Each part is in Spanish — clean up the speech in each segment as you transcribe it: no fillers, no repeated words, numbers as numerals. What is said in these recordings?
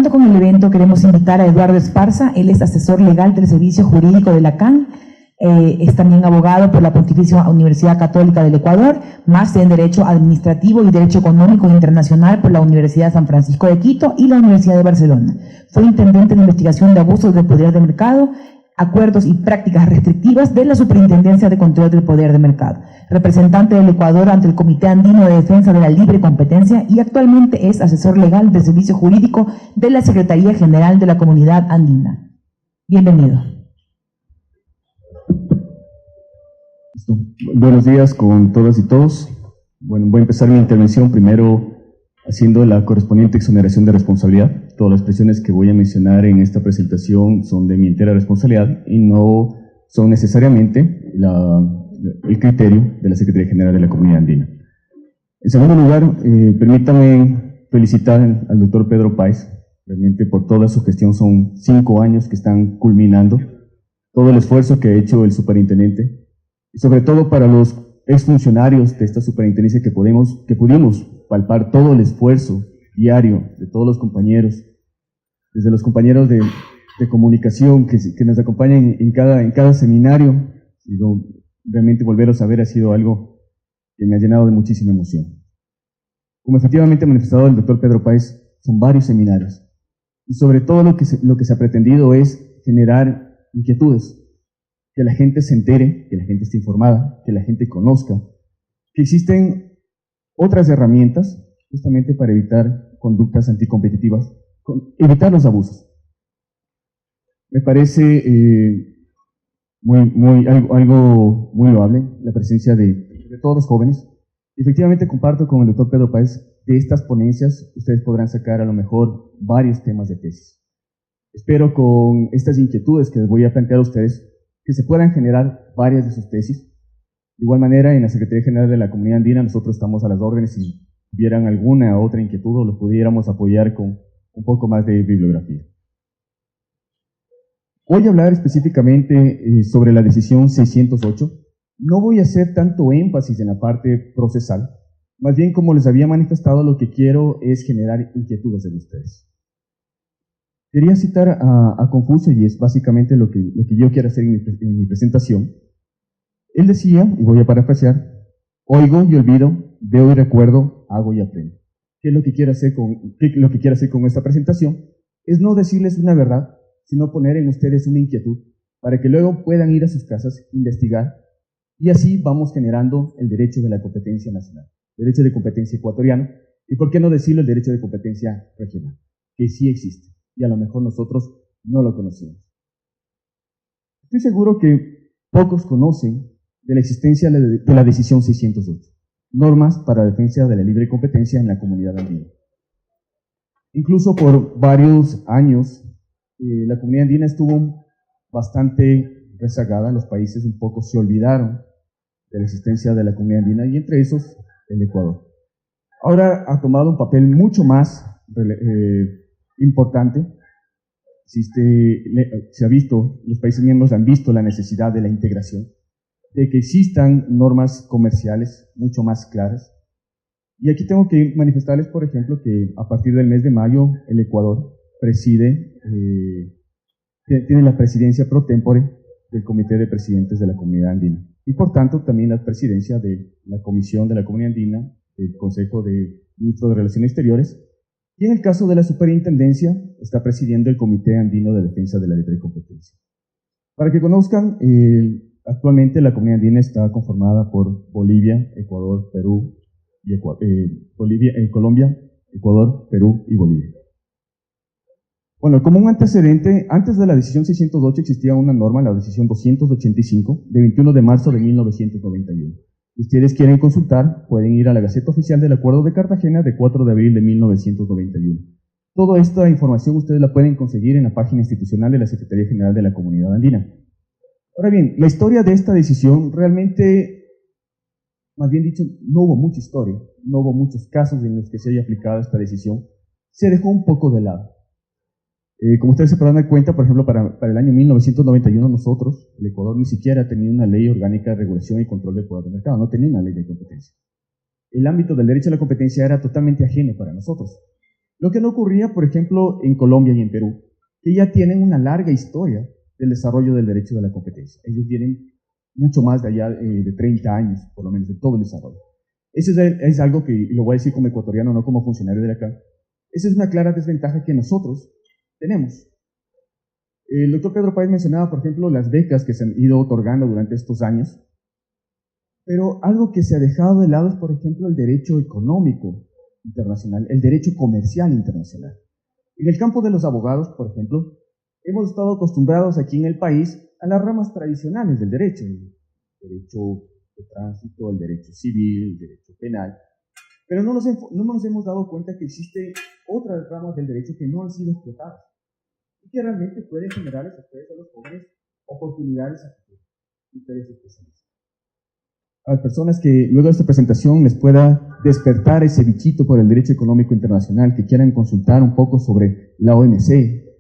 Continuando con el evento, queremos invitar a Eduardo Esparza. Él es asesor legal del Servicio Jurídico de la CAN, es también abogado por la Pontificia Universidad Católica del Ecuador, máster en Derecho Administrativo y Derecho Económico Internacional por la Universidad San Francisco de Quito y la Universidad de Barcelona. Fue intendente de investigación de abusos del poder de mercado, acuerdos y prácticas restrictivas de la Superintendencia de Control del Poder de Mercado, representante del Ecuador ante el Comité Andino de Defensa de la Libre Competencia y actualmente es asesor legal del Servicio Jurídico de la Secretaría General de la Comunidad Andina. Bienvenido. Buenos días con todas y todos. Bueno, voy a empezar mi intervención primero haciendo la correspondiente exoneración de responsabilidad. Todas las expresiones que voy a mencionar en esta presentación son de mi entera responsabilidad y no son necesariamente el criterio de la Secretaría General de la Comunidad Andina. En segundo lugar, permítame felicitar al doctor Pedro Páez, realmente por toda su gestión. Son 5 años que están culminando, todo el esfuerzo que ha hecho el superintendente, y sobre todo para los exfuncionarios de esta superintendencia que pudimos palpar todo el esfuerzo diario de todos los compañeros, desde los compañeros de comunicación que nos acompañan en cada seminario. Realmente volverlos a ver ha sido algo que me ha llenado de muchísima emoción. Como efectivamente ha manifestado el doctor Pedro Páez, son varios seminarios, y sobre todo lo que se ha pretendido es generar inquietudes, que la gente se entere, que la gente esté informada, que la gente conozca, que existen otras herramientas justamente para evitar conductas anticompetitivas, evitar los abusos. Me parece algo muy loable la presencia de todos los jóvenes. Efectivamente comparto con el doctor Pedro Páez, de estas ponencias ustedes podrán sacar a lo mejor varios temas de tesis. Espero con estas inquietudes que les voy a plantear a ustedes que se puedan generar varias de sus tesis. De igual manera, en la Secretaría General de la Comunidad Andina nosotros estamos a las órdenes si tuvieran alguna otra inquietud o los pudiéramos apoyar con un poco más de bibliografía. Voy a hablar específicamente sobre la decisión 608. No voy a hacer tanto énfasis en la parte procesal, más bien como les había manifestado, lo que quiero es generar inquietudes en ustedes. Quería citar a Confucio, y es básicamente lo que yo quiero hacer en mi presentación. Él decía, y voy a parafrasear: oigo y olvido, veo y recuerdo, hago y aprendo. ¿Qué es lo que quiero hacer con esta presentación? Es no decirles una verdad, sino poner en ustedes una inquietud, para que luego puedan ir a sus casas, investigar, y así vamos generando el derecho de la competencia nacional, derecho de competencia ecuatoriano, y por qué no decirlo, el derecho de competencia regional, que sí existe, y a lo mejor nosotros no lo conocemos. Estoy seguro que pocos conocen de la existencia de la decisión 608, normas para la defensa de la libre competencia en la comunidad andina. Incluso por varios años, la comunidad andina estuvo bastante rezagada, los países un poco se olvidaron de la existencia de la comunidad andina, y entre esos el Ecuador. Ahora ha tomado un papel mucho más importante. Se ha visto, los países miembros han visto la necesidad de la integración, de que existan normas comerciales mucho más claras. Y aquí tengo que manifestarles, por ejemplo, que a partir del mes de mayo el Ecuador tiene la presidencia pro tempore del Comité de Presidentes de la Comunidad Andina, y por tanto también la presidencia de la Comisión de la Comunidad Andina, del Consejo de Ministros de Relaciones Exteriores, y en el caso de la Superintendencia está presidiendo el Comité Andino de Defensa de la Libre Competencia. Para que conozcan, actualmente la Comunidad Andina está conformada por Bolivia, Ecuador, Perú, y Colombia, Ecuador, Perú y Bolivia. Bueno, como un antecedente, antes de la decisión 608 existía una norma, la decisión 285, de 21 de marzo de 1991. Si ustedes quieren consultar, pueden ir a la Gaceta Oficial del Acuerdo de Cartagena de 4 de abril de 1991. Toda esta información ustedes la pueden conseguir en la página institucional de la Secretaría General de la Comunidad Andina. Ahora bien, la historia de esta decisión realmente, más bien dicho, no hubo mucha historia, no hubo muchos casos en los que se haya aplicado esta decisión, se dejó un poco de lado. Como ustedes se podrán dar cuenta, por ejemplo, para el año 1991 nosotros, el Ecuador, ni siquiera tenía una ley orgánica de regulación y control del poder de mercado, no tenía una ley de competencia. El ámbito del derecho a la competencia era totalmente ajeno para nosotros. Lo que no ocurría, por ejemplo, en Colombia y en Perú, que ya tienen una larga historia del desarrollo del derecho de la competencia. Ellos tienen mucho más de allá de 30 años, por lo menos, de todo el desarrollo. Eso es algo que, y lo voy a decir como ecuatoriano, no como funcionario de la CAN, esa es una clara desventaja que nosotros tenemos. El doctor Pedro Páez mencionaba, por ejemplo, las becas que se han ido otorgando durante estos años, pero algo que se ha dejado de lado es, por ejemplo, el derecho económico internacional, el derecho comercial internacional. En el campo de los abogados, por ejemplo, hemos estado acostumbrados aquí en el país a las ramas tradicionales del derecho, el derecho de tránsito, el derecho civil, el derecho penal, pero no nos hemos dado cuenta que existen otras ramas del derecho que no han sido explotadas y que realmente pueden generarles a ustedes, a los jóvenes, oportunidades a futuro, ustedes especialistas. A las personas que luego de esta presentación les pueda despertar ese bichito por el derecho económico internacional, que quieran consultar un poco sobre la OMC,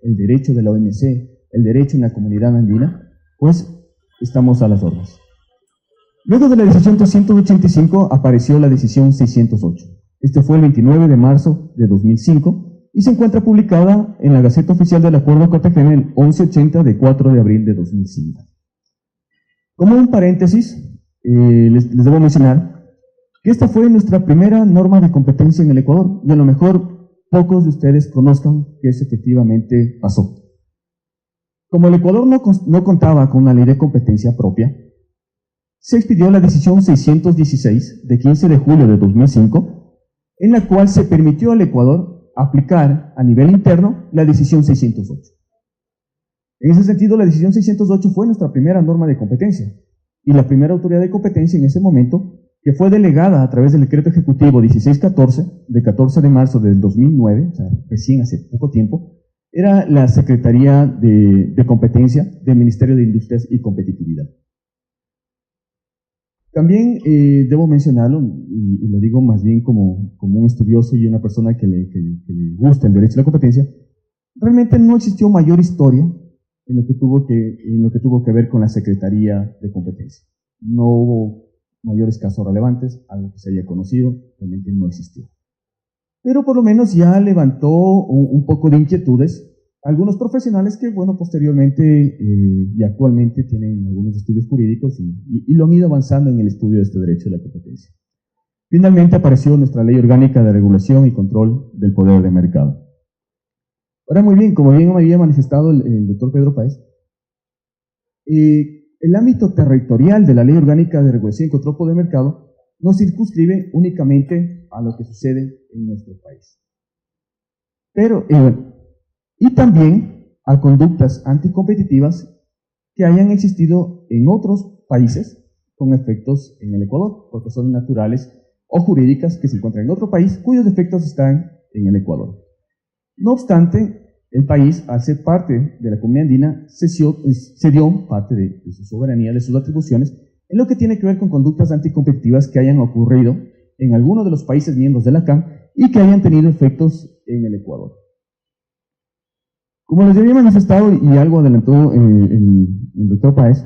el derecho de la OMC, el derecho en la comunidad andina, pues estamos a las órdenes. Luego de la decisión 285 apareció la decisión 608. Este fue el 29 de marzo de 2005 y se encuentra publicada en la Gaceta Oficial del Acuerdo Cartagena el 1180 de 4 de abril de 2005. Como un paréntesis, les debo mencionar que esta fue nuestra primera norma de competencia en el Ecuador y a lo mejor pocos de ustedes conozcan que eso efectivamente pasó. Como el Ecuador no contaba con una ley de competencia propia, se expidió la decisión 616 de 15 de julio de 2005, en la cual se permitió al Ecuador aplicar a nivel interno la decisión 608. En ese sentido, la decisión 608 fue nuestra primera norma de competencia y la primera autoridad de competencia en ese momento, que fue delegada a través del decreto ejecutivo 1614 de 14 de marzo del 2009, o sea, recién hace poco tiempo, era la Secretaría de Competencia del Ministerio de Industrias y Competitividad. También debo mencionarlo, y lo digo más bien como un estudioso y una persona que le gusta el derecho a la competencia, realmente no existió mayor historia en lo que tuvo que ver con la Secretaría de Competencia. No hubo mayores casos relevantes, algo que se haya conocido, realmente no existió. Pero por lo menos ya levantó un poco de inquietudes algunos profesionales que, bueno, posteriormente y actualmente tienen algunos estudios jurídicos y lo han ido avanzando en el estudio de este derecho de la competencia. Finalmente apareció nuestra Ley Orgánica de Regulación y Control del Poder de Mercado. Ahora, muy bien, como bien me había manifestado el doctor Pedro Páez, el ámbito territorial de la Ley Orgánica de Regulación y Control del Poder de Mercado no circunscribe únicamente a lo que sucede en nuestro país. Pero, y también a conductas anticompetitivas que hayan existido en otros países con efectos en el Ecuador, porque son naturales o jurídicas que se encuentran en otro país cuyos efectos están en el Ecuador. No obstante, el país, al ser parte de la comunidad andina, cedió parte de su soberanía, de sus atribuciones, en lo que tiene que ver con conductas anticompetitivas que hayan ocurrido en alguno de los países miembros de la CAN y que hayan tenido efectos en el Ecuador. Como les había manifestado y algo adelantó el doctor Páez,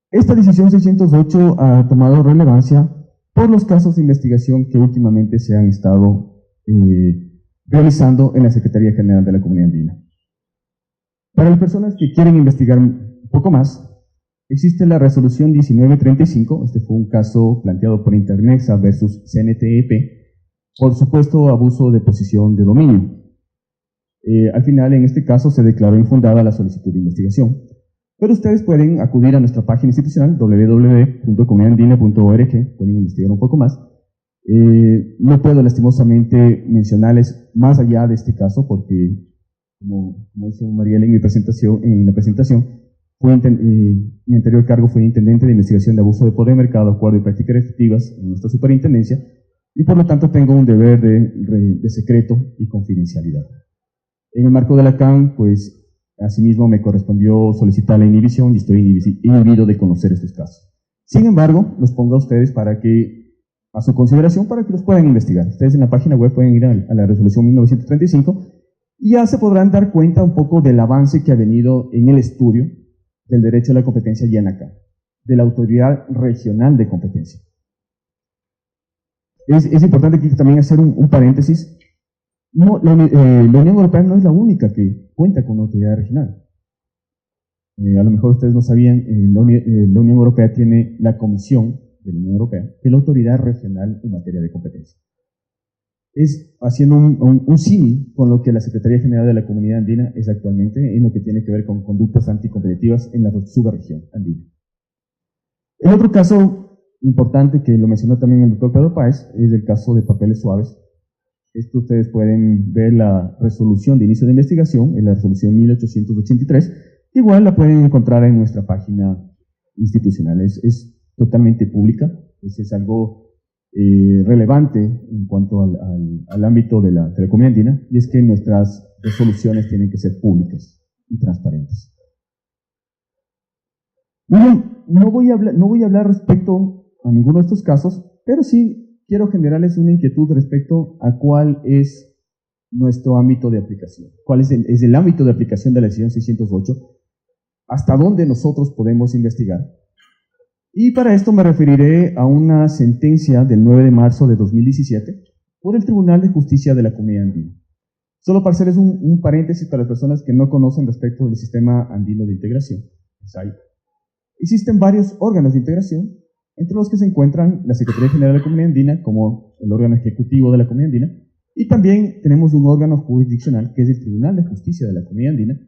esta decisión 608 ha tomado relevancia por los casos de investigación que últimamente se han estado realizando en la Secretaría General de la Comunidad Andina. Para las personas que quieren investigar un poco más, existe la resolución 1935, este fue un caso planteado por Internexa versus CNTEP, por supuesto abuso de posición de dominio. Al final, en este caso, se declaró infundada la solicitud de investigación. Pero ustedes pueden acudir a nuestra página institucional, www.comunidadandina.org, pueden investigar un poco más. No puedo lastimosamente mencionarles más allá de este caso, porque, como hizo Mariela en la presentación, mi anterior cargo fue intendente de investigación de abuso de poder de mercado, acuerdo y prácticas efectivas en nuestra superintendencia, y por lo tanto tengo un deber de secreto y confidencialidad. En el marco de la CAN, pues, asimismo me correspondió solicitar la inhibición y estoy inhibido de conocer estos casos. Sin embargo, los pongo a ustedes a su consideración para que los puedan investigar. Ustedes en la página web pueden ir a la resolución 1935 y ya se podrán dar cuenta un poco del avance que ha venido en el estudio del derecho a la competencia ya en la CAN, de la Autoridad Regional de Competencia. Es importante aquí también hacer un paréntesis. No, la Unión Europea no es la única que cuenta con una autoridad regional. A lo mejor ustedes no sabían, la Unión Europea tiene la Comisión de la Unión Europea, que es la autoridad regional en materia de competencia. Es haciendo un símil con lo que la Secretaría General de la Comunidad Andina es actualmente en lo que tiene que ver con conductas anticompetitivas en la subregión andina. El otro caso importante que lo mencionó también el doctor Pedro Páez es el caso de papeles suaves. Esto ustedes pueden ver la resolución de inicio de investigación, en la resolución 1883, igual la pueden encontrar en nuestra página institucional, es totalmente pública, es algo relevante en cuanto al ámbito de la comunidad andina, y es que nuestras resoluciones tienen que ser públicas y transparentes. Muy bien, no voy a hablar respecto a ninguno de estos casos, pero sí quiero generarles una inquietud respecto a cuál es nuestro ámbito de aplicación, cuál es el ámbito de aplicación de la decisión 608, hasta dónde nosotros podemos investigar. Y para esto me referiré a una sentencia del 9 de marzo de 2017 por el Tribunal de Justicia de la Comunidad Andina. Solo para hacerles un paréntesis para las personas que no conocen respecto del Sistema Andino de Integración, SAI. Existen varios órganos de integración, entre los que se encuentran la Secretaría General de la Comunidad Andina, como el órgano ejecutivo de la Comunidad Andina, y también tenemos un órgano jurisdiccional, que es el Tribunal de Justicia de la Comunidad Andina,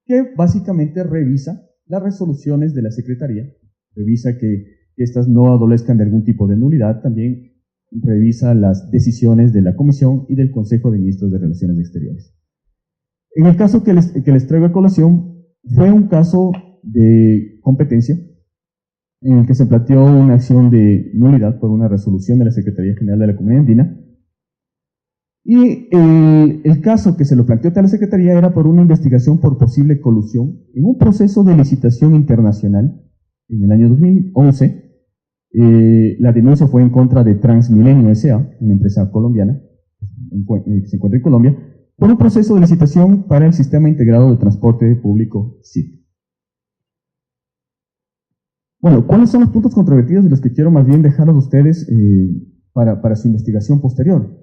que básicamente revisa las resoluciones de la Secretaría, revisa que estas no adolezcan de algún tipo de nulidad, también revisa las decisiones de la Comisión y del Consejo de Ministros de Relaciones Exteriores. En el caso que les traigo a colación, fue un caso de competencia en el que se planteó una acción de nulidad por una resolución de la Secretaría General de la Comunidad Andina. Y el caso que se lo planteó a la Secretaría era por una investigación por posible colusión en un proceso de licitación internacional en el año 2011. La denuncia fue en contra de Transmilenio S.A., una empresa colombiana que se encuentra en Colombia, por un proceso de licitación para el Sistema Integrado de Transporte Público SIT. Bueno, ¿cuáles son los puntos controvertidos de los que quiero más bien dejarlos a ustedes para su investigación posterior?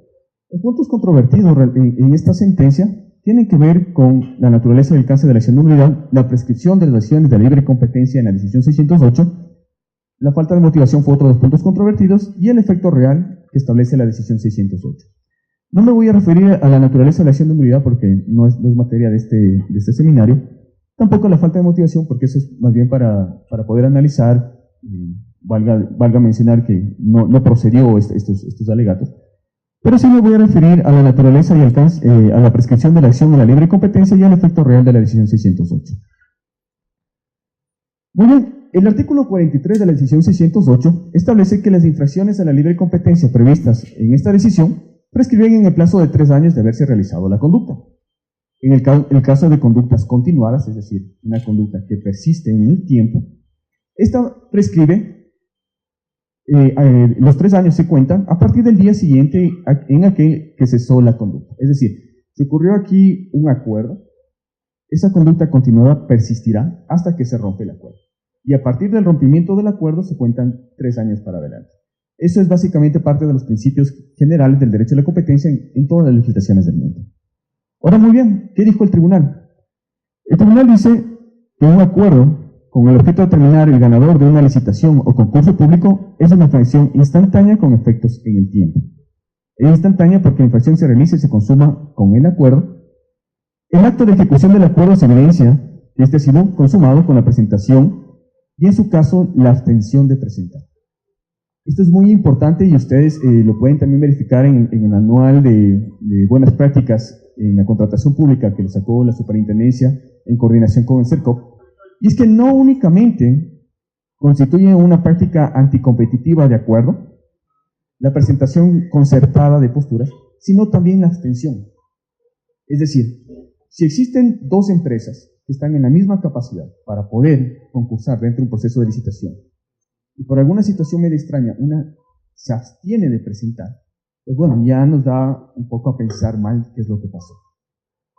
Los puntos controvertidos en esta sentencia tienen que ver con la naturaleza del alcance de la acción de nulidad, la prescripción de las decisiones de libre competencia en la decisión 608, la falta de motivación fue otro de los puntos controvertidos, y el efecto real que establece la decisión 608. No me voy a referir a la naturaleza de la acción de nulidad porque no es materia de este seminario, tampoco la falta de motivación porque eso es más bien para poder analizar, valga mencionar que no procedió estos alegatos. Pero sí me voy a referir a la naturaleza y alcance, a la prescripción de la acción de la libre competencia y al efecto real de la decisión 608. Muy bien, el artículo 43 de la decisión 608 establece que las infracciones a la libre competencia previstas en esta decisión prescriben en el plazo de 3 años de haberse realizado la conducta. En el caso de conductas continuadas, es decir, una conducta que persiste en el tiempo, esta prescribe. Los 3 años se cuentan a partir del día siguiente en aquel que cesó la conducta. Es decir, se ocurrió aquí un acuerdo, esa conducta continuada persistirá hasta que se rompe el acuerdo. Y a partir del rompimiento del acuerdo se cuentan 3 años para adelante. Eso es básicamente parte de los principios generales del derecho a la competencia en todas las legislaciones del mundo. Ahora, muy bien, ¿qué dijo el tribunal? El tribunal dice que un acuerdo con el objeto de determinar el ganador de una licitación o concurso público es una infracción instantánea con efectos en el tiempo. Es instantánea porque la infracción se realiza y se consuma con el acuerdo. El acto de ejecución del acuerdo se evidencia que este ha sido consumado con la presentación y, en su caso, la abstención de presentar. Esto es muy importante y ustedes lo pueden también verificar en el manual de buenas prácticas en la contratación pública que lo sacó la Superintendencia en coordinación con el CERCOP. Y es que no únicamente constituye una práctica anticompetitiva de acuerdo, la presentación concertada de posturas, sino también la abstención. Es decir, si existen 2 empresas que están en la misma capacidad para poder concursar dentro de un proceso de licitación, y por alguna situación medio extraña, una se abstiene de presentar, pues bueno, ya nos da un poco a pensar mal qué es lo que pasó.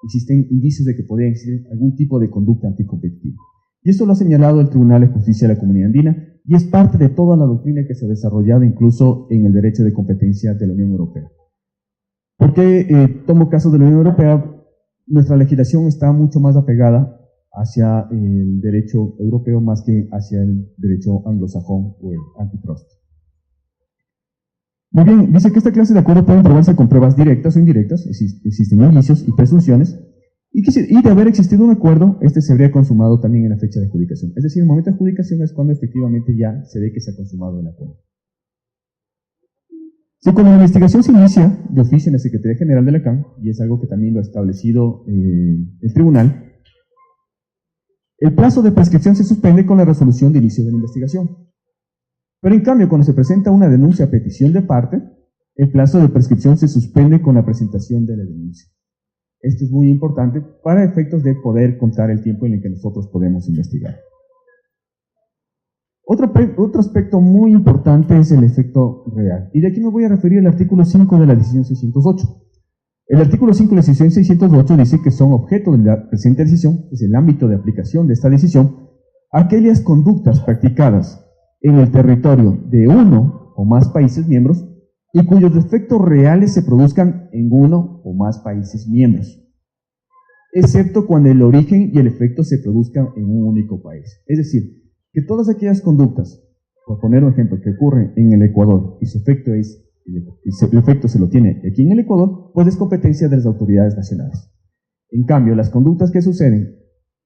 Existen indicios de que podría existir algún tipo de conducta anticompetitiva. Y esto lo ha señalado el Tribunal de Justicia de la Comunidad Andina y es parte de toda la doctrina que se ha desarrollado incluso en el derecho de competencia de la Unión Europea. ¿Por qué tomo casos de la Unión Europea? Nuestra legislación está mucho más apegada hacia el derecho europeo más que hacia el derecho anglosajón o el antitrust. Muy bien, dice que esta clase de acuerdo pueden probarse con pruebas directas o indirectas, existen indicios y presunciones, y de haber existido un acuerdo, este se habría consumado también en la fecha de adjudicación. Es decir, el momento de adjudicación es cuando efectivamente ya se ve que se ha consumado el acuerdo. Si cuando la investigación se inicia de oficio en la Secretaría General de la CAN, y es algo que también lo ha establecido el tribunal, el plazo de prescripción se suspende con la resolución de inicio de la investigación. Pero en cambio, cuando se presenta una denuncia a petición de parte, el plazo de prescripción se suspende con la presentación de la denuncia. Esto es muy importante para efectos de poder contar el tiempo en el que nosotros podemos investigar. Otro aspecto muy importante es el efecto real. Y de aquí me voy a referir al artículo 5 de la decisión 608. El artículo 5 de la decisión 608 dice que son objeto de la presente decisión, es el ámbito de aplicación de esta decisión, aquellas conductas practicadas en el territorio de uno o más países miembros y cuyos efectos reales se produzcan en uno o más países miembros, excepto cuando el origen y el efecto se produzcan en un único país. Es decir, que todas aquellas conductas, por poner un ejemplo, que ocurren en el Ecuador y su efecto el efecto se lo tiene aquí en el Ecuador, pues es competencia de las autoridades nacionales. En cambio, las conductas que suceden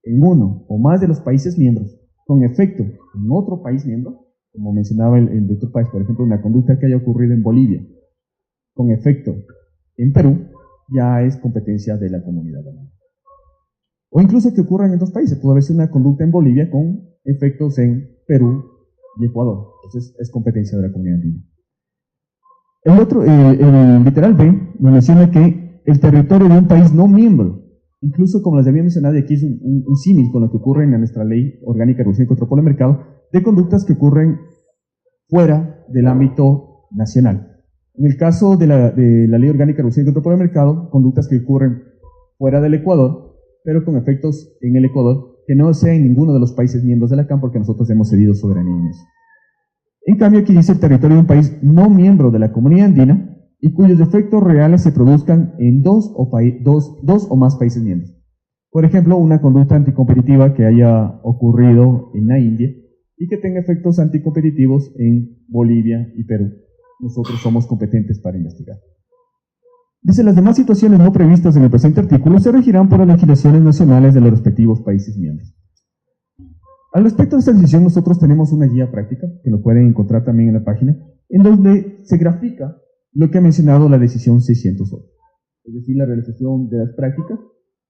en uno o más de los países miembros con efecto en otro país miembro, como mencionaba el doctor Páez, por ejemplo, una conducta que haya ocurrido en Bolivia con efecto en Perú, ya es competencia de la comunidad andina. O incluso que ocurran en dos países, puede haber una conducta en Bolivia con efectos en Perú y Ecuador, entonces es competencia de la comunidad andina. El literal B me menciona que el territorio de un país no miembro, incluso como les había mencionado, y aquí es un símil con lo que ocurre en nuestra ley orgánica de regulación y control del mercado, de conductas que ocurren fuera del ámbito nacional. En el caso de la ley orgánica de regulación y control del mercado, conductas que ocurren fuera del Ecuador, pero con efectos en el Ecuador, que no sea en ninguno de los países miembros de la CAN, porque nosotros hemos cedido soberanía en eso. En cambio, aquí dice el territorio de un país no miembro de la comunidad andina y cuyos efectos reales se produzcan en dos o más países miembros. Por ejemplo, una conducta anticompetitiva que haya ocurrido en la India y que tenga efectos anticompetitivos en Bolivia y Perú. Nosotros somos competentes para investigar. Dice, las demás situaciones no previstas en el presente artículo se regirán por las legislaciones nacionales de los respectivos países miembros. Al respecto de esta decisión, nosotros tenemos una guía práctica, que lo pueden encontrar también en la página, en donde se grafica lo que ha mencionado la decisión 608. Es decir, la realización de las prácticas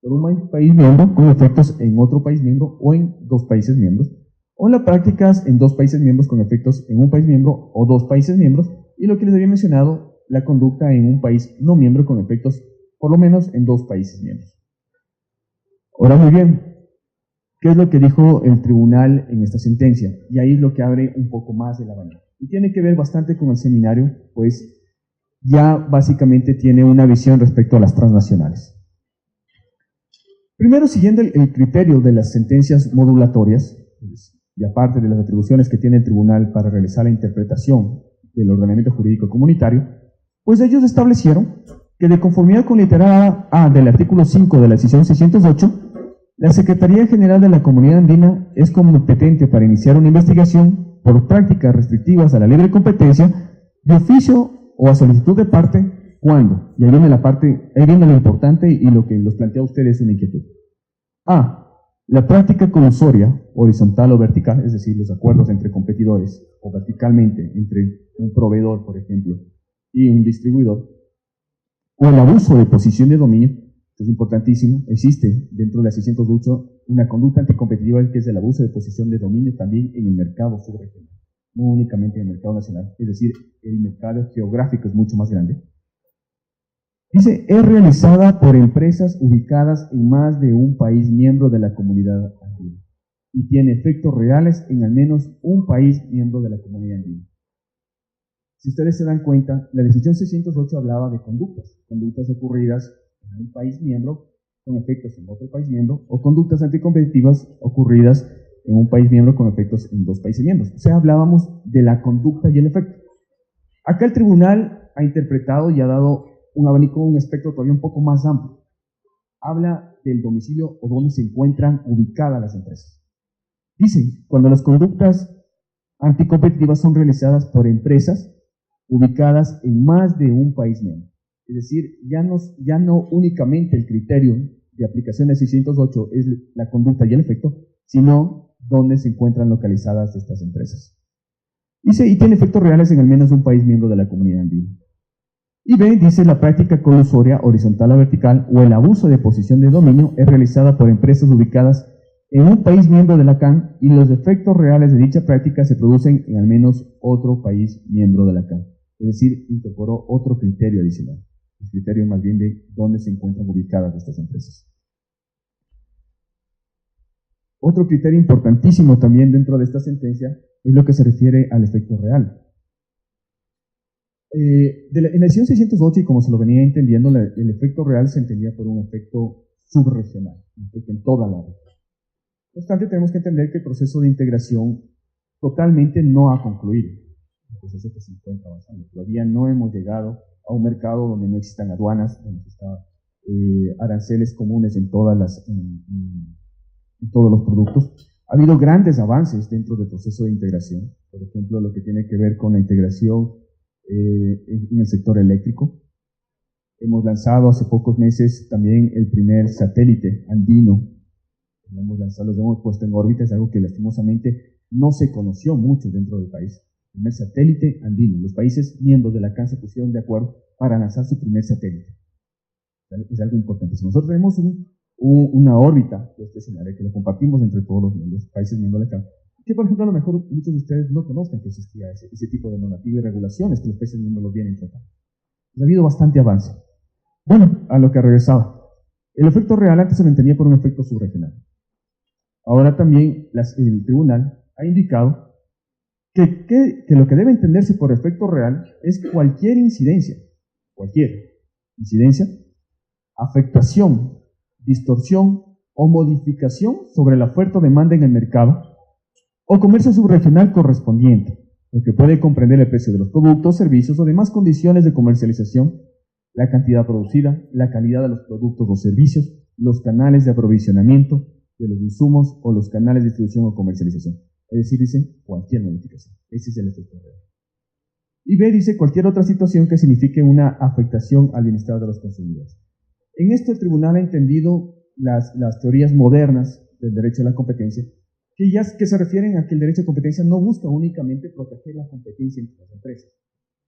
por un país miembro con efectos en otro país miembro o en dos países miembros, o las prácticas en dos países miembros con efectos en un país miembro o dos países miembros, y lo que les había mencionado, la conducta en un país no miembro con efectos por lo menos en dos países miembros. Ahora muy bien, ¿qué es lo que dijo el tribunal en esta sentencia? Y ahí es lo que abre un poco más el abanico. Y tiene que ver bastante con el seminario, pues ya básicamente tiene una visión respecto a las transnacionales. Primero, siguiendo el criterio de las sentencias modulatorias, y aparte de las atribuciones que tiene el tribunal para realizar la interpretación del ordenamiento jurídico comunitario, pues ellos establecieron que de conformidad con literal A del artículo 5 de la decisión 608, la Secretaría General de la Comunidad Andina es competente para iniciar una investigación por prácticas restrictivas a la libre competencia de oficio o a solicitud de parte cuando, y ahí viene la parte, ahí viene lo importante y lo que los plantea a ustedes una inquietud. A. La práctica colusoria, horizontal o vertical, es decir, los acuerdos entre competidores o verticalmente entre un proveedor, por ejemplo, y un distribuidor, o el abuso de posición de dominio, que es importantísimo, existe dentro de la 608 una conducta anticompetitiva que es el abuso de posición de dominio también en el mercado subregional, no únicamente en el mercado nacional, es decir, el mercado geográfico es mucho más grande. Dice, es realizada por empresas ubicadas en más de un país miembro de la comunidad andina y tiene efectos reales en al menos un país miembro de la comunidad andina. Si ustedes se dan cuenta, la decisión 608 hablaba de conductas ocurridas en un país miembro con efectos en otro país miembro o conductas anticompetitivas ocurridas en un país miembro con efectos en dos países miembros. O sea, hablábamos de la conducta y el efecto. Acá el tribunal ha interpretado y ha dado un abanico, un espectro todavía un poco más amplio. Habla del domicilio o donde se encuentran ubicadas las empresas. Dice, cuando las conductas anticompetitivas son realizadas por empresas ubicadas en más de un país miembro. Es decir, ya no únicamente el criterio de aplicación del 608 es la conducta y el efecto, sino dónde se encuentran localizadas estas empresas. Dice, y tiene efectos reales en al menos un país miembro de la Comunidad Andina. Y B, dice, la práctica colusoria horizontal o vertical o el abuso de posición de dominio es realizada por empresas ubicadas en un país miembro de la CAN y los efectos reales de dicha práctica se producen en al menos otro país miembro de la CAN. Es decir, incorporó otro criterio adicional, el criterio más bien de dónde se encuentran ubicadas estas empresas. Otro criterio importantísimo también dentro de esta sentencia es lo que se refiere al efecto real. En la edición 608, y como se lo venía entendiendo, el efecto real se entendía por un efecto subregional, un efecto en toda la región. No obstante, tenemos que entender que el proceso de integración totalmente no ha concluido. El proceso que se encuentra avanzando. Todavía no hemos llegado a un mercado donde no existan aduanas, donde existan aranceles comunes en todos los productos. Ha habido grandes avances dentro del proceso de integración. Por ejemplo, lo que tiene que ver con la integración en el sector eléctrico. Hemos lanzado hace pocos meses también el primer satélite andino. Lo hemos lanzado, lo hemos puesto en órbita, es algo que lastimosamente no se conoció mucho dentro del país. El primer satélite andino. Los países miembros de la CAN se pusieron de acuerdo para lanzar su primer satélite. Es algo importantísimo. Nosotros tenemos una órbita estacionaria que lo compartimos entre todos los países miembros de la CAN. Que, por ejemplo, a lo mejor muchos de ustedes no conozcan que existía ese tipo de normativa y regulaciones que los países miembros lo vienen tratando. Ha habido bastante avance. Bueno, a lo que regresaba. El efecto real antes se lo entendía por un efecto subregional. Ahora también el tribunal ha indicado que lo que debe entenderse por efecto real es cualquier incidencia, afectación, distorsión o modificación sobre la oferta o demanda en el mercado o comercio subregional correspondiente, lo que puede comprender el precio de los productos, servicios o demás condiciones de comercialización, la cantidad producida, la calidad de los productos o servicios, los canales de aprovisionamiento de los insumos o los canales de distribución o comercialización. Es decir, dicen cualquier modificación. Ese es el efecto real. Y B dice cualquier otra situación que signifique una afectación al bienestar de los consumidores. En esto el tribunal ha entendido las teorías modernas del derecho a la competencia, que se refieren a que el derecho a competencia no busca únicamente proteger la competencia entre las empresas,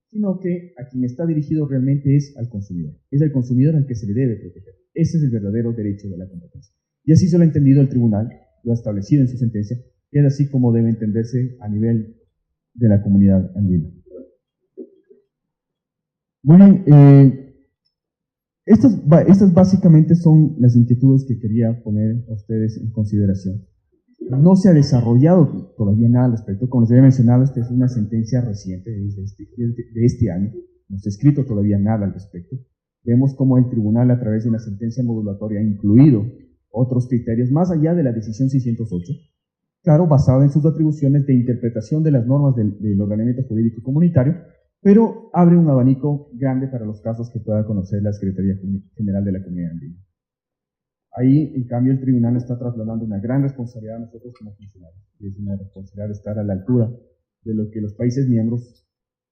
sino que a quien está dirigido realmente es al consumidor. Es el consumidor al que se le debe proteger. Ese es el verdadero derecho de la competencia. Y así se lo ha entendido el tribunal, lo ha establecido en su sentencia, y es así como debe entenderse a nivel de la comunidad andina. Muy bien, estas básicamente son las inquietudes que quería poner a ustedes en consideración. No se ha desarrollado todavía nada al respecto. Como les había mencionado, esta es una sentencia reciente de este año. No se ha escrito todavía nada al respecto. Vemos cómo el tribunal, a través de una sentencia modulatoria, ha incluido otros criterios más allá de la decisión 608, claro, basado en sus atribuciones de interpretación de las normas del ordenamiento jurídico comunitario, pero abre un abanico grande para los casos que pueda conocer la Secretaría General de la Comunidad Andina. Ahí, en cambio, el tribunal está trasladando una gran responsabilidad a nosotros como funcionarios, y es una responsabilidad de estar a la altura de lo que los países miembros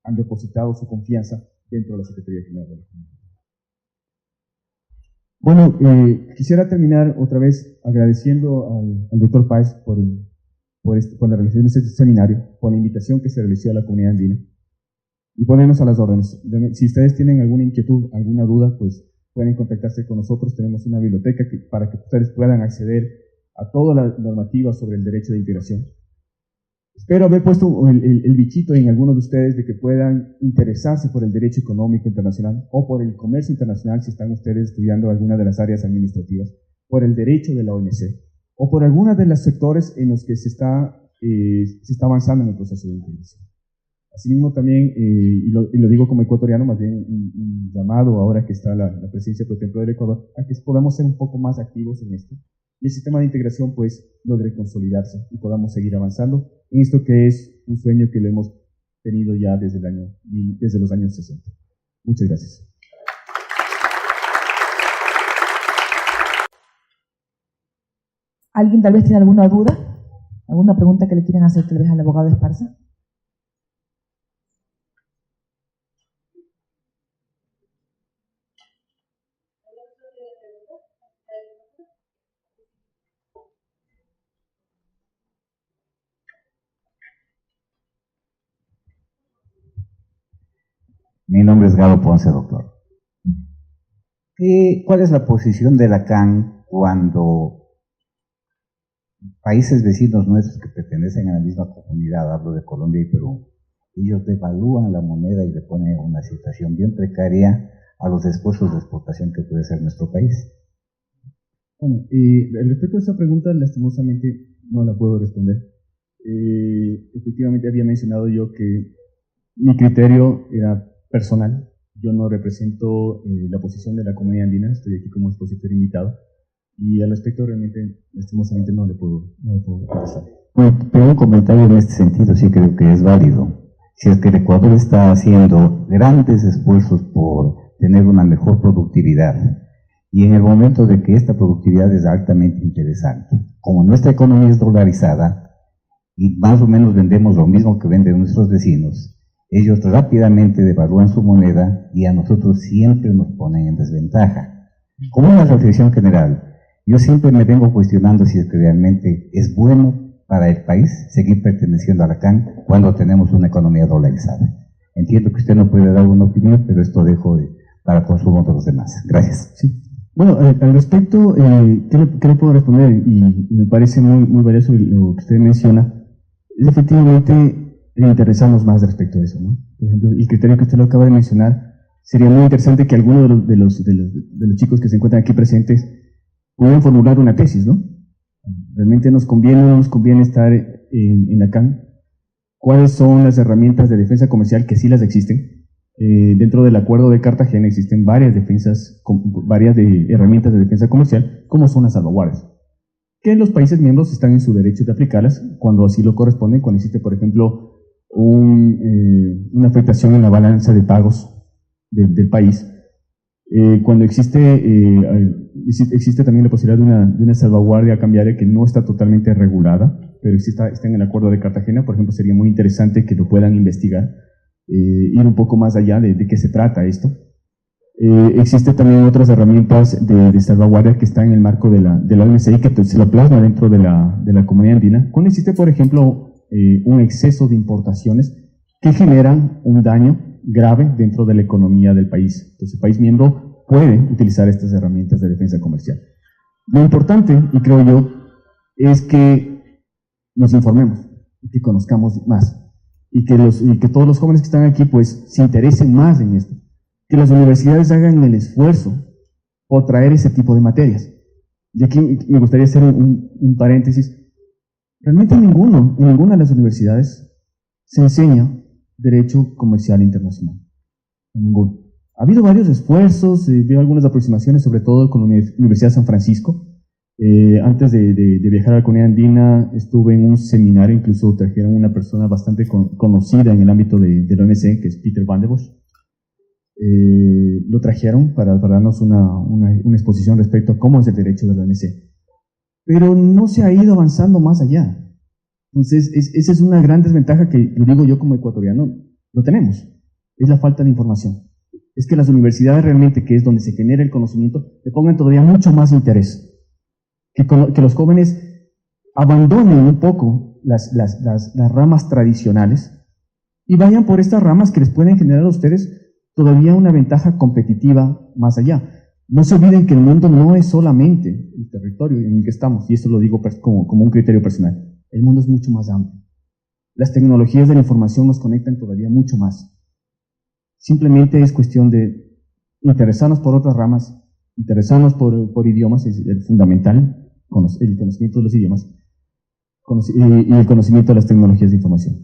han depositado su confianza dentro de la Secretaría General de la Comunidad. Bueno, quisiera terminar otra vez agradeciendo al doctor Páez por la realización de este seminario, por la invitación que se realizó a la comunidad andina y ponernos a las órdenes. Si ustedes tienen alguna inquietud, alguna duda, pues pueden contactarse con nosotros. Tenemos una biblioteca para que ustedes puedan acceder a toda la normativa sobre el derecho de integración. Espero haber puesto el bichito en algunos de ustedes de que puedan interesarse por el derecho económico internacional o por el comercio internacional si están ustedes estudiando alguna de las áreas administrativas, por el derecho de la OMC o por alguna de los sectores en los que se está avanzando en el proceso de integración. Asimismo también, y lo digo como ecuatoriano, más bien un llamado ahora que está la presidencia por ejemplo del Ecuador, a que podamos ser un poco más activos en esto y el sistema de integración pues logre consolidarse y podamos seguir avanzando en esto que es un sueño que lo hemos tenido ya desde los años 60. Muchas gracias. ¿Alguien tal vez tiene alguna duda? ¿Alguna pregunta que le quieran hacer tal vez al abogado Esparza? Mi nombre es Galo Ponce, doctor. ¿Cuál es la posición de la CAN cuando países vecinos nuestros que pertenecen a la misma comunidad, hablo de Colombia y Perú, ellos devalúan la moneda y le ponen una situación bien precaria a los esfuerzos de exportación que puede ser nuestro país? Bueno, respecto a esa pregunta, lastimosamente no la puedo responder. Efectivamente había mencionado yo que mi criterio era personal. Yo no represento la posición de la comunidad andina, estoy aquí como expositor invitado. Y al respecto, realmente, lastimosamente, no le puedo contestar. Bueno, pero un comentario en este sentido sí creo que es válido. Si es que el Ecuador está haciendo grandes esfuerzos por tener una mejor productividad, y en el momento de que esta productividad es altamente interesante, como nuestra economía es dolarizada, y más o menos vendemos lo mismo que venden nuestros vecinos, ellos rápidamente devalúan su moneda y a nosotros siempre nos ponen en desventaja. Como una reflexión general, yo siempre me vengo cuestionando si es que realmente es bueno para el país seguir perteneciendo a la CAN cuando tenemos una economía dolarizada. Entiendo que usted no puede dar una opinión, pero esto dejo para consumo de los demás. Gracias. Sí. Bueno, al respecto, ¿qué le puedo responder? Y me parece muy valioso lo que usted menciona. Es efectivamente interesarnos más respecto a eso, ¿no? Por ejemplo, el criterio que usted lo acaba de mencionar, sería muy interesante que algunos de los chicos que se encuentran aquí presentes puedan formular una tesis, ¿no? ¿Realmente nos conviene o no nos conviene estar en la CAN? ¿Cuáles son las herramientas de defensa comercial que sí las existen? Dentro del Acuerdo de Cartagena existen varias herramientas de defensa comercial, como son las salvaguardas, que los países miembros están en su derecho de aplicarlas cuando así lo corresponde, cuando existe, por ejemplo, una afectación en la balanza de pagos del país. Cuando existe también la posibilidad de una salvaguardia cambiaria que no está totalmente regulada, pero está en el Acuerdo de Cartagena. Por ejemplo, sería muy interesante que lo puedan investigar, ir un poco más allá de qué se trata esto. Existen también otras herramientas de salvaguardia que están en el marco de la OMC y que se lo plasma dentro de la comunidad andina. Cuando existe, por ejemplo, un exceso de importaciones que generan un daño grave dentro de la economía del país. Entonces, el país miembro puede utilizar estas herramientas de defensa comercial. Lo importante, y creo yo, es que nos informemos, que conozcamos más, y que todos los jóvenes que están aquí pues se interesen más en esto. Que las universidades hagan el esfuerzo por traer ese tipo de materias. Y aquí me gustaría hacer un paréntesis. Realmente en ninguna de las universidades se enseña Derecho Comercial Internacional. En ninguna. Ha habido varios esfuerzos, veo algunas aproximaciones, sobre todo con la Universidad de San Francisco. Antes de viajar a la comunidad andina, estuve en un seminario, incluso trajeron una persona bastante conocida en el ámbito de la OMC, que es Peter Van de Bosch. Lo trajeron para darnos una exposición respecto a cómo es el derecho de la OMC. Pero no se ha ido avanzando más allá. Entonces, esa es una gran desventaja que, lo digo yo como ecuatoriano, lo tenemos. Es la falta de información. Es que las universidades realmente, que es donde se genera el conocimiento, le pongan todavía mucho más interés. Que los jóvenes abandonen un poco las ramas tradicionales y vayan por estas ramas que les pueden generar a ustedes todavía una ventaja competitiva más allá. No se olviden que el mundo no es solamente el territorio en el que estamos, y eso lo digo como un criterio personal. El mundo es mucho más amplio. Las tecnologías de la información nos conectan todavía mucho más. Simplemente es cuestión de interesarnos por otras ramas, interesarnos por idiomas, es el fundamental, el conocimiento de los idiomas, y el conocimiento de las tecnologías de información.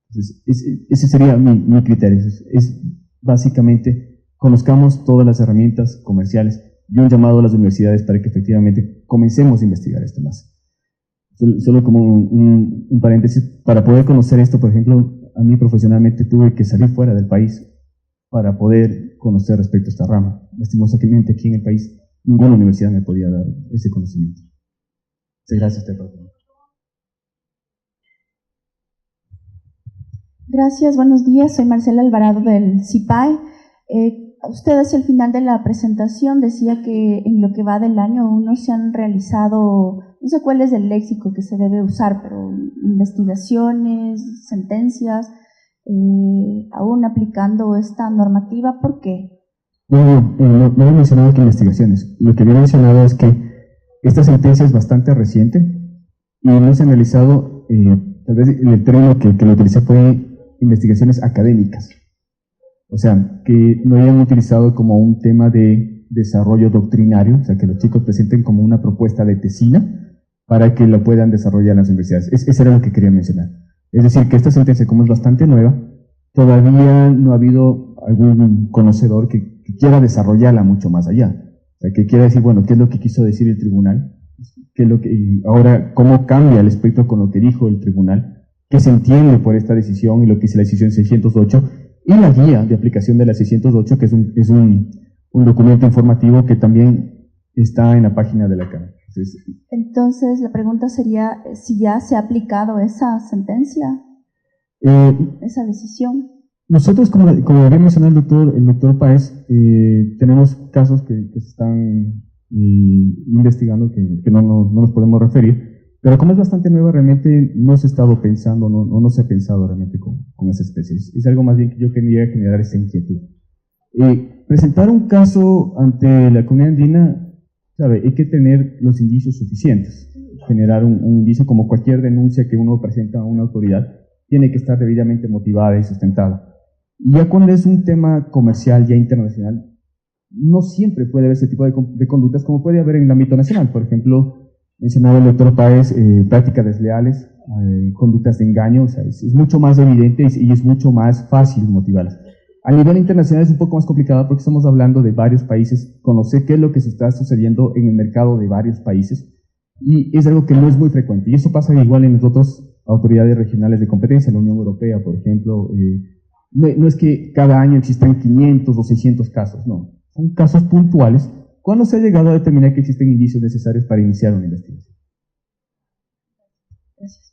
Entonces, ese sería mi criterio. Es básicamente, conozcamos todas las herramientas comerciales y un llamado a las universidades para que efectivamente comencemos a investigar esto más. Solo como un paréntesis, para poder conocer esto, por ejemplo, a mí profesionalmente tuve que salir fuera del país para poder conocer respecto a esta rama. Lastimosamente aquí en el país ninguna universidad me podía dar ese conocimiento. Muchas gracias, Tepa. Gracias, buenos días. Soy Marcela Alvarado del CIPAE. Usted hacia el final de la presentación decía que en lo que va del año aún no se han realizado, no sé cuál es el léxico que se debe usar, pero investigaciones, sentencias, aún aplicando esta normativa. ¿Por qué? No he mencionado que investigaciones. Lo que había mencionado es que esta sentencia es bastante reciente y no se han realizado, tal vez el término que lo utilicé fue investigaciones académicas. O sea, que no hayan utilizado como un tema de desarrollo doctrinario, o sea, que los chicos presenten como una propuesta de tesina para que lo puedan desarrollar en las universidades. Eso era lo que quería mencionar. Es decir, que esta sentencia, como es bastante nueva, todavía no ha habido algún conocedor que quiera desarrollarla mucho más allá. O sea, que quiera decir, bueno, ¿qué es lo que quiso decir el tribunal? ¿Qué es lo que, ahora, cómo cambia el espectro con lo que dijo el tribunal? ¿Qué se entiende por esta decisión y lo que dice la decisión 608? Y la guía de aplicación de la 608, que es un documento informativo que también está en la página de la Cámara. Entonces, la pregunta sería si ya se ha aplicado esa sentencia, esa decisión. Nosotros, como había mencionado el doctor Páez, tenemos casos que se están investigando que no nos podemos referir, pero como es bastante nueva, realmente no se ha estado pensando, no se ha pensado realmente con esa especie. Es algo más bien que yo quería generar esta inquietud. Presentar un caso ante la comunidad andina, ¿sabe? Hay que tener los indicios suficientes. Generar un indicio, como cualquier denuncia que uno presenta a una autoridad, tiene que estar debidamente motivada y sustentada. Y ya cuando es un tema comercial, ya internacional, no siempre puede haber ese tipo de conductas como puede haber en el ámbito nacional. Por ejemplo, mencionaba el doctor Páez, prácticas desleales, conductas de engaño, o sea, es mucho más evidente y es mucho más fácil motivarlas. A nivel internacional es un poco más complicado porque estamos hablando de varios países, conocer qué es lo que se está sucediendo en el mercado de varios países, y es algo que no es muy frecuente. Y eso pasa igual en las otras autoridades regionales de competencia, en la Unión Europea, por ejemplo. No es que cada año existan 500 o 600 casos, no. Son casos puntuales cuando se ha llegado a determinar que existen indicios necesarios para iniciar una investigación. Gracias.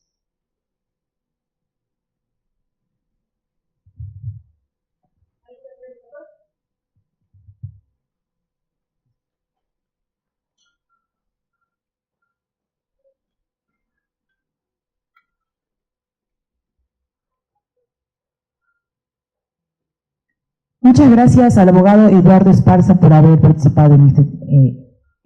Muchas gracias al abogado Eduardo Esparza por haber participado en este